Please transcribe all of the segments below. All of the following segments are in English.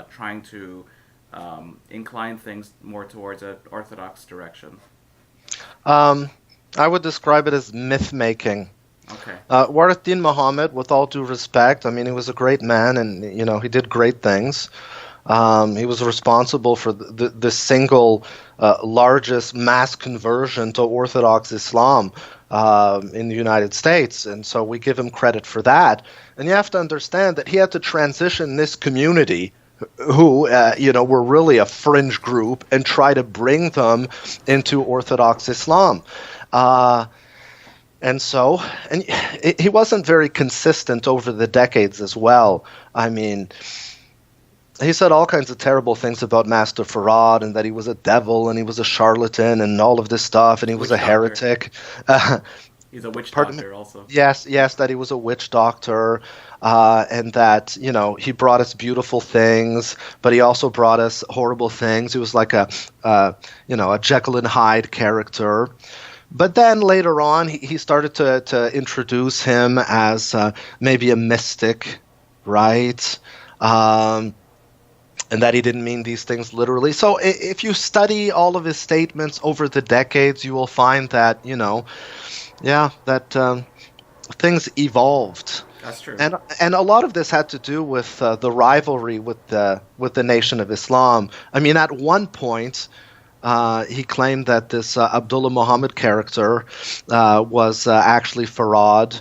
trying to incline things more towards an orthodox direction? Um, I would describe it as myth making. Okay. Warith Din Muhammad, with all due respect, I mean, he was a great man, and he did great things. He was responsible for the single largest mass conversion to Orthodox Islam in the United States, and so we give him credit for that. And you have to understand that he had to transition this community, who were really a fringe group, and try to bring them into Orthodox Islam. Uh, and he wasn't very consistent over the decades as well. I mean, he said all kinds of terrible things about Master Farad, and that he was a devil and he was a charlatan and all of this stuff, and he was a heretic. He's a witch Pardon doctor me? also. Yes, that he was a witch doctor, and that he brought us beautiful things, but he also brought us horrible things. He was like a Jekyll and Hyde character. But then later on, he started to introduce him as maybe a mystic, right? And that he didn't mean these things literally. So if you study all of his statements over the decades, you will find that, things evolved. That's true. And a lot of this had to do with the rivalry with the Nation of Islam. I mean, at one point, he claimed that this Abdullah Muhammad character was actually Farad.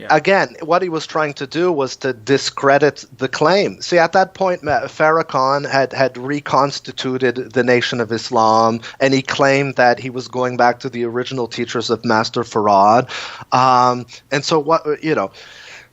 Again, what he was trying to do was to discredit the claim. See, at that point, Farrakhan had reconstituted the Nation of Islam, and he claimed that he was going back to the original teachers of Master Farad. And so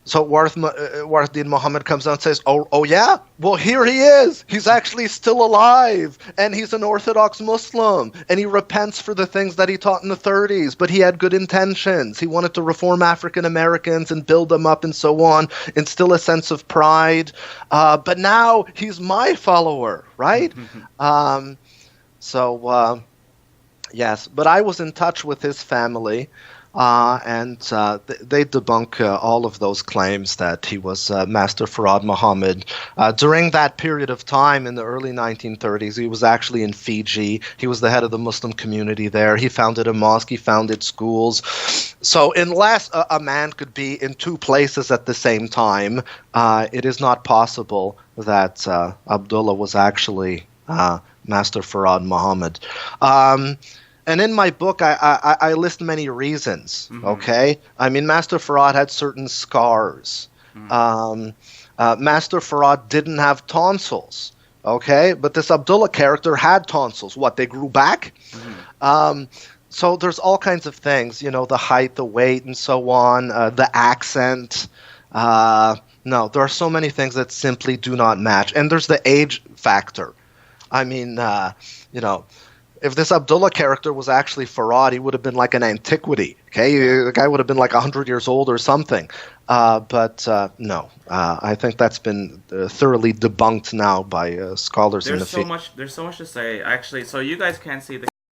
So Warith Din Muhammad comes out and says, oh yeah? Well, here he is. He's actually still alive, and he's an Orthodox Muslim, and he repents for the things that he taught in the 30s, but he had good intentions. He wanted to reform African Americans and build them up and so on, instill a sense of pride. But now he's my follower, right? Yes, but I was in touch with his family. They debunk all of those claims that he was Master Farad Muhammad. During that period of time in the early 1930s, he was actually in Fiji. He was the head of the Muslim community there. He founded a mosque. He founded schools. So unless a man could be in two places at the same time, it is not possible that Abdullah was actually Master Farad Muhammad. And in my book, I list many reasons, okay? I mean, Master Farad had certain scars. Master Farad didn't have tonsils, okay? But this Abdullah character had tonsils. What, they grew back? So there's all kinds of things, the height, the weight, and so on, the accent. No, there are so many things that simply do not match. And there's the age factor. I mean, if this Abdullah character was actually Farad, he would have been like an antiquity. Okay, the guy would have been like 100 years old or something. But no, I think that's been thoroughly debunked now by scholars in the field. There's so much to say. Actually, so you guys can't see the